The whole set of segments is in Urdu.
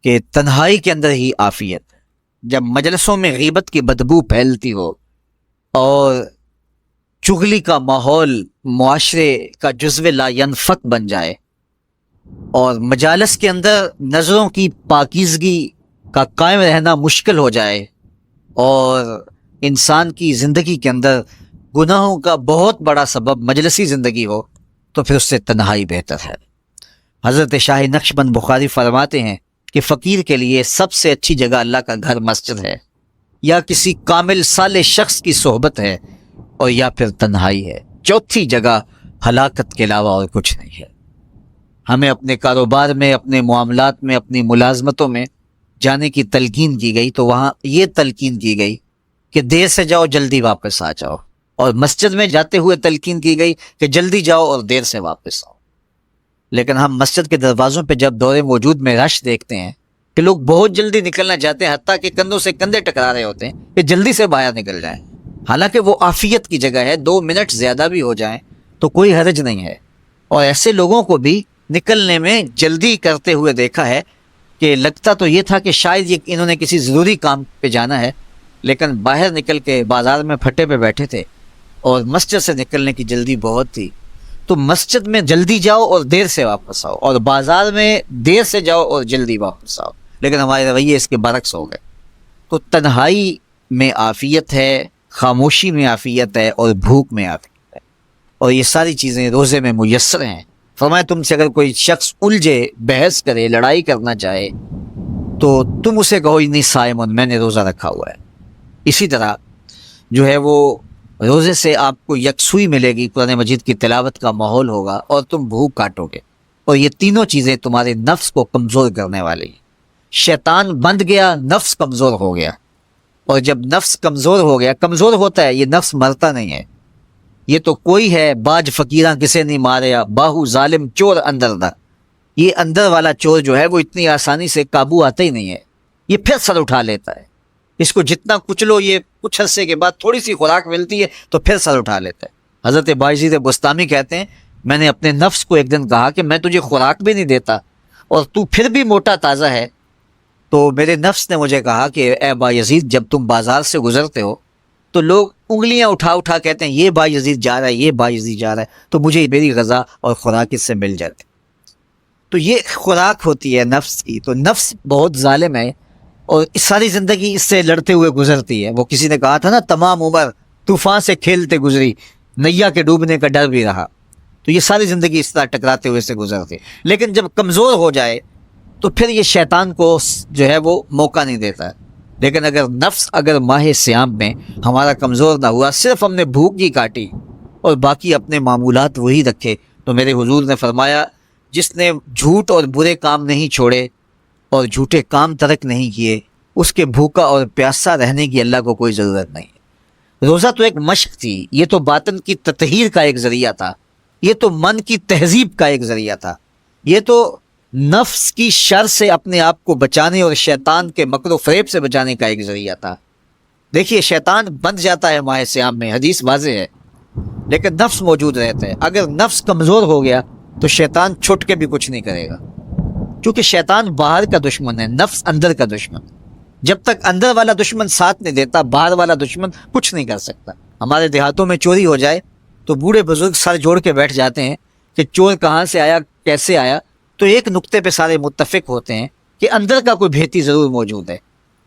کہ تنہائی کے اندر ہی عافیت ہے۔ جب مجلسوں میں غیبت کی بدبو پھیلتی ہو اور چغلی کا ماحول معاشرے کا جزو لا ینفک بن جائے اور مجالس کے اندر نظروں کی پاکیزگی کا قائم رہنا مشکل ہو جائے اور انسان کی زندگی کے اندر گناہوں کا بہت بڑا سبب مجلسی زندگی ہو تو پھر اس سے تنہائی بہتر ہے۔ حضرت شاہ نقشبند بخاری فرماتے ہیں کہ فقیر کے لیے سب سے اچھی جگہ اللہ کا گھر مسجد ہے، یا کسی کامل صالح شخص کی صحبت ہے، اور یا پھر تنہائی ہے۔ چوتھی جگہ ہلاکت کے علاوہ اور کچھ نہیں ہے۔ ہمیں اپنے کاروبار میں، اپنے معاملات میں، اپنی ملازمتوں میں جانے کی تلقین کی گئی تو وہاں یہ تلقین کی گئی کہ دیر سے جاؤ جلدی واپس آ جاؤ، اور مسجد میں جاتے ہوئے تلقین کی گئی کہ جلدی جاؤ اور دیر سے واپس آؤ۔ لیکن ہم مسجد کے دروازوں پہ جب دور موجود میں رش دیکھتے ہیں کہ لوگ بہت جلدی نکلنا چاہتے ہیں، حتیٰ کہ کندھوں سے کندھے ٹکرا رہے ہوتے ہیں کہ جلدی سے باہر نکل جائیں، حالانکہ وہ عافیت کی جگہ ہے، 2 منٹ زیادہ بھی ہو جائیں تو کوئی حرج نہیں ہے۔ اور ایسے لوگوں کو بھی نکلنے میں جلدی کرتے ہوئے دیکھا ہے کہ لگتا تو یہ تھا کہ شاید یہ انہوں نے کسی ضروری کام پہ جانا ہے، لیکن باہر نکل کے بازار میں پھٹے پہ بیٹھے تھے اور مسجد سے نکلنے کی جلدی بہت تھی۔ تو مسجد میں جلدی جاؤ اور دیر سے واپس آؤ، اور بازار میں دیر سے جاؤ اور جلدی واپس آؤ، لیکن ہمارے رویے اس کے برعکس ہو گئے۔ تو تنہائی میں عافیت ہے، خاموشی میں عافیت ہے، اور بھوک میں عافیت ہے، اور یہ ساری چیزیں روزے میں میسر ہیں۔ فرمایا تم سے اگر کوئی شخص الجھے، بحث کرے، لڑائی کرنا چاہے تو تم اسے کہو انی صائم، میں نے روزہ رکھا ہوا ہے۔ اسی طرح جو ہے وہ روزے سے آپ کو یکسوئی ملے گی، قرآن مجید کی تلاوت کا ماحول ہوگا اور تم بھوک کاٹو گے، اور یہ تینوں چیزیں تمہارے نفس کو کمزور کرنے والی ہیں۔ شیطان بند گیا، نفس کمزور ہو گیا، اور جب نفس کمزور ہو گیا، کمزور ہوتا ہے یہ نفس، مرتا نہیں ہے۔ یہ تو کوئی ہے باج فقیراں کسے نہیں ماریا، باہو ظالم چور اندر دا، یہ اندر والا چور جو ہے وہ اتنی آسانی سے قابو آتا ہی نہیں ہے، یہ پھر سر اٹھا لیتا ہے۔ اس کو جتنا کچلو یہ کچھ عرصے کے بعد تھوڑی سی خوراک ملتی ہے تو پھر سر اٹھا لیتا ہے۔ حضرت بایزید بستامی کہتے ہیں میں نے اپنے نفس کو ایک دن کہا کہ میں تجھے خوراک بھی نہیں دیتا اور تو پھر بھی موٹا تازہ ہے، تو میرے نفس نے مجھے کہا کہ اے بایزید جب تم بازار سے گزرتے ہو تو لوگ انگلیاں اٹھا اٹھا کہتے ہیں یہ بایزید جا رہا ہے، یہ بایزید جا رہا ہے، تو مجھے میری غذا اور خوراک اس سے مل جاتی۔ تو یہ خوراک ہوتی ہے نفس کی۔ تو نفس بہت ظالم ہے اور اس ساری زندگی اس سے لڑتے ہوئے گزرتی ہے۔ وہ کسی نے کہا تھا نا تمام عمر طوفان سے کھیلتے گزری، نیا کے ڈوبنے کا ڈر بھی رہا۔ تو یہ ساری زندگی اس طرح ٹکراتے ہوئے سے گزرتی، لیکن جب کمزور ہو جائے تو پھر یہ شیطان کو جو ہے وہ موقع نہیں دیتا ہے۔ لیکن اگر نفس اگر ماہ صیام میں ہمارا کمزور نہ ہوا، صرف ہم نے بھوک ہی کاٹی اور باقی اپنے معمولات وہی رکھے، تو میرے حضور نے فرمایا جس نے جھوٹ اور برے کام نہیں چھوڑے اور جھوٹے کام ترک نہیں کیے، اس کے بھوکا اور پیاسا رہنے کی اللہ کو کوئی ضرورت نہیں ہے۔ روزہ تو ایک مشق تھی، یہ تو باطن کی تطہیر کا ایک ذریعہ تھا، یہ تو من کی تہذیب کا ایک ذریعہ تھا، یہ تو نفس کی شر سے اپنے آپ کو بچانے اور شیطان کے مکر و فریب سے بچانے کا ایک ذریعہ تھا۔ دیکھیے شیطان بند جاتا ہے ماہ صیام میں، حدیث واضح ہے، لیکن نفس موجود رہتا ہے۔ اگر نفس کمزور ہو گیا تو شیطان چھٹ کے بھی کچھ نہیں کرے گا، کیونکہ شیطان باہر کا دشمن ہے، نفس اندر کا دشمن۔ جب تک اندر والا دشمن ساتھ نہیں دیتا، باہر والا دشمن کچھ نہیں کر سکتا۔ ہمارے دیہاتوں میں چوری ہو جائے تو بوڑھے بزرگ سر جوڑ کے بیٹھ جاتے ہیں کہ چور کہاں سے آیا، کیسے آیا، تو ایک نقطے پہ سارے متفق ہوتے ہیں کہ اندر کا کوئی بھیتی ضرور موجود ہے۔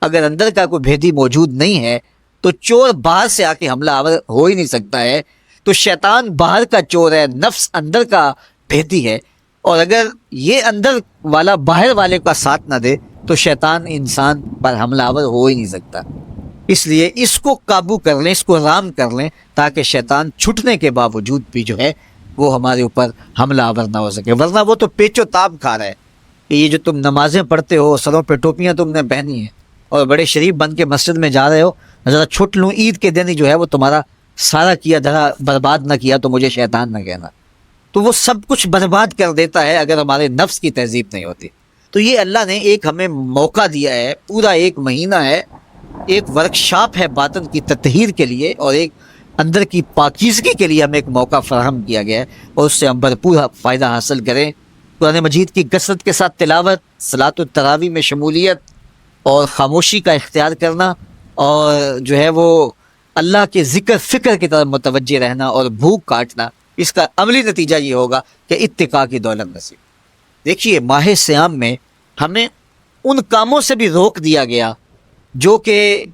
اگر اندر کا کوئی بھیتی موجود نہیں ہے تو چور باہر سے آ کے حملہ آور ہو ہی نہیں سکتا ہے۔ تو شیطان باہر کا چور ہے، نفس اندر کا بھیتی ہے، اور اگر یہ اندر والا باہر والے کا ساتھ نہ دے تو شیطان انسان پر حملہ آور ہو ہی نہیں سکتا۔ اس لیے اس کو قابو کر لیں، اس کو رام کر لیں، تاکہ شیطان چھٹنے کے باوجود بھی جو ہے وہ ہمارے اوپر حملہ آور نہ ہو سکے۔ ورنہ وہ تو پیچ و تاب کھا رہا ہے کہ یہ جو تم نمازیں پڑھتے ہو، سروں پہ ٹوپیاں تم نے پہنی ہیں اور بڑے شریف بن کے مسجد میں جا رہے ہو، ذرا چھٹ لوں عید کے دن ہی جو ہے وہ تمہارا سارا کیا دھرا برباد نہ کیا تو مجھے شیطان نہ کہنا۔ تو وہ سب کچھ برباد کر دیتا ہے اگر ہمارے نفس کی تہذیب نہیں ہوتی۔ تو یہ اللہ نے ایک ہمیں موقع دیا ہے، پورا 1 مہینہ ہے، ایک ورکشاپ ہے باطن کی تطہیر کے لیے اور ایک اندر کی پاکیزگی کے لیے ہمیں ایک موقع فراہم کیا گیا ہے، اور اس سے ہم بھرپور فائدہ حاصل کریں قرآن مجید کی کثرت کے ساتھ تلاوت، صلاۃ التراویح میں شمولیت اور خاموشی کا اختیار کرنا، اور جو ہے وہ اللہ کے ذکر فکر کی طرف متوجہ رہنا اور بھوک کاٹنا، اس کا عملی نتیجہ یہ ہوگا کہ اتقاء کی دولت نصیب۔ دیکھیے ماہ صیام میں ہمیں ان کاموں سے بھی روک دیا گیا جو کہ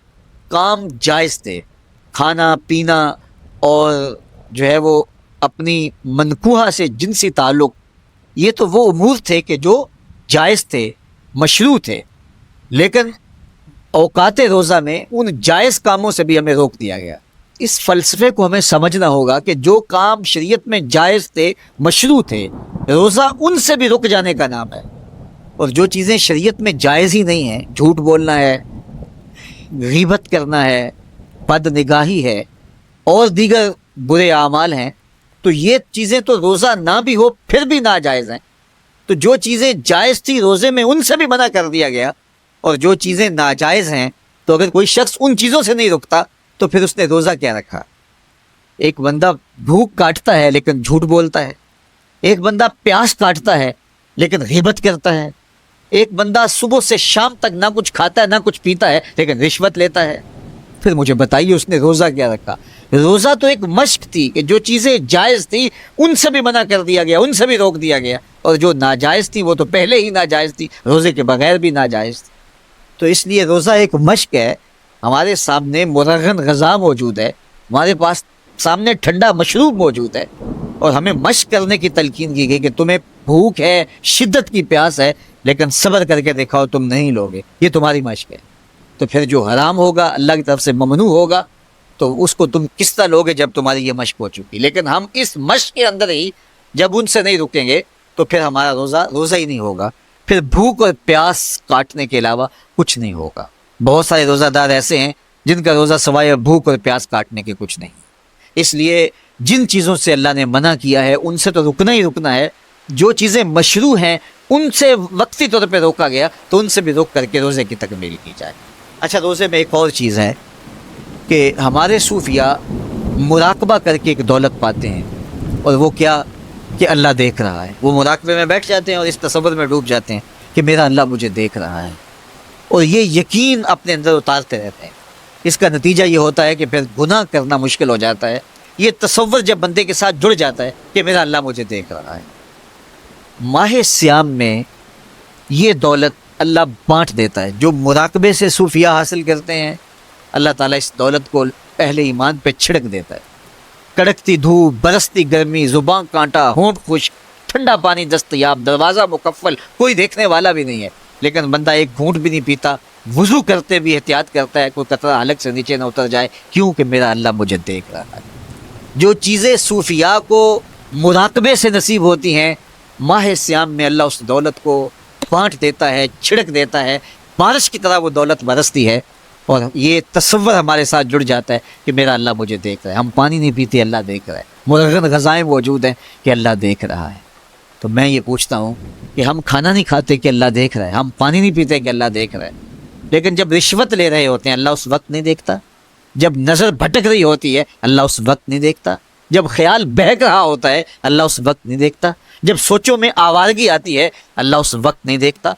کام جائز تھے، کھانا پینا اور جو ہے وہ اپنی منکوحہ سے جنسی تعلق، یہ تو وہ امور تھے کہ جو جائز تھے، مشروع تھے، لیکن اوقات روزہ میں ان جائز کاموں سے بھی ہمیں روک دیا گیا۔ اس فلسفے کو ہمیں سمجھنا ہوگا کہ جو کام شریعت میں جائز تھے، مشروع تھے، روزہ ان سے بھی رک جانے کا نام ہے، اور جو چیزیں شریعت میں جائز ہی نہیں ہیں، جھوٹ بولنا ہے، غیبت کرنا ہے، بد نگاہی ہے اور دیگر برے اعمال ہیں، تو یہ چیزیں تو روزہ نہ بھی ہو پھر بھی ناجائز ہیں۔ تو جو چیزیں جائز تھی روزے میں ان سے بھی منع کر دیا گیا، اور جو چیزیں ناجائز ہیں تو اگر کوئی شخص ان چیزوں سے نہیں رکتا تو پھر اس نے روزہ کیا رکھا؟ ایک بندہ بھوک کاٹتا ہے لیکن جھوٹ بولتا ہے، ایک بندہ پیاس کاٹتا ہے لیکن غیبت کرتا ہے، ایک بندہ صبح سے شام تک نہ کچھ کھاتا ہے نہ کچھ پیتا ہے لیکن رشوت لیتا ہے، پھر مجھے بتائیے اس نے روزہ کیا رکھا؟ روزہ تو ایک مشق تھی کہ جو چیزیں جائز تھی ان سے بھی منع کر دیا گیا، ان سے بھی روک دیا گیا، اور جو ناجائز تھی وہ تو پہلے ہی ناجائز تھی، روزے کے بغیر بھی ناجائز تھی۔ تو اس لیے روزہ ایک مشق ہے، ہمارے سامنے مرغن غذا موجود ہے، ہمارے پاس سامنے ٹھنڈا مشروب موجود ہے، اور ہمیں مشق کرنے کی تلقین کی گئی کہ تمہیں بھوک ہے، شدت کی پیاس ہے، لیکن صبر کر کے دکھاؤ تم نہیں لوگے، یہ تمہاری مشق ہے۔ تو پھر جو حرام ہوگا، اللہ کی طرف سے ممنوع ہوگا، تو اس کو تم کس طرح لوگے جب تمہاری یہ مشق ہو چکی؟ لیکن ہم اس مشق کے اندر ہی جب ان سے نہیں رکیں گے تو پھر ہمارا روزہ ہی نہیں ہوگا، پھر بھوک اور پیاس کاٹنے کے علاوہ کچھ نہیں ہوگا۔ بہت سارے روزہ دار ایسے ہیں جن کا روزہ سوائے بھوک اور پیاس کاٹنے کے کچھ نہیں۔ اس لیے جن چیزوں سے اللہ نے منع کیا ہے ان سے تو رکنا ہی رکنا ہے، جو چیزیں مشروع ہیں ان سے وقتی طور پہ روکا گیا تو ان سے بھی روک کر کے روزے کی تکمیل کی جائے۔ اچھا، روزے میں ایک اور چیز ہے کہ ہمارے صوفیاء مراقبہ کر کے ایک دولت پاتے ہیں، اور وہ کیا کہ اللہ دیکھ رہا ہے۔ وہ مراقبے میں بیٹھ جاتے ہیں اور اس تصور میں ڈوب جاتے ہیں کہ میرا اللہ مجھے دیکھ رہا ہے، اور یہ یقین اپنے اندر اتارتے رہتے ہیں۔ اس کا نتیجہ یہ ہوتا ہے کہ پھر گناہ کرنا مشکل ہو جاتا ہے۔ یہ تصور جب بندے کے ساتھ جڑ جاتا ہے کہ میرا اللہ مجھے دیکھ رہا ہے۔ ماہ صیام میں یہ دولت اللہ بانٹ دیتا ہے، جو مراقبے سے صوفیاء حاصل کرتے ہیں، اللہ تعالیٰ اس دولت کو اہل ایمان پہ چھڑک دیتا ہے۔ کڑکتی دھوپ، برستی گرمی، زبان کانٹا، ہونٹ خشک، ٹھنڈا پانی دستیاب، دروازہ مکفل، کوئی دیکھنے والا بھی نہیں ہے، لیکن بندہ ایک گھونٹ بھی نہیں پیتا، وضو کرتے بھی احتیاط کرتا ہے کوئی قطرہ حلق سے نیچے نہ اتر جائے، کیونکہ میرا اللہ مجھے دیکھ رہا ہے۔ جو چیزیں صوفیاء کو مراقبے سے نصیب ہوتی ہیں، ماہ صیام میں اللہ اس دولت کو بانٹ دیتا ہے، چھڑک دیتا ہے، بارش کی طرح وہ دولت برستی ہے، اور یہ تصور ہمارے ساتھ جڑ جاتا ہے کہ میرا اللہ مجھے دیکھ رہا ہے۔ ہم پانی نہیں پیتے، اللہ دیکھ رہا ہے، مرغن غذائیں موجود ہیں کہ اللہ دیکھ رہا ہے۔ تو میں یہ پوچھتا ہوں کہ ہم کھانا نہیں کھاتے کہ اللہ دیکھ رہا ہے، ہم پانی نہیں پیتے کہ اللہ دیکھ رہا ہے، لیکن جب رشوت لے رہے ہوتے ہیں اللہ اس وقت نہیں دیکھتا؟ جب نظر بھٹک رہی ہوتی ہے اللہ اس وقت نہیں دیکھتا؟ جب خیال بہک رہا ہوتا ہے اللہ اس وقت نہیں دیکھتا؟ جب سوچوں میں آوارگی آتی ہے اللہ اس وقت نہیں دیکھتا؟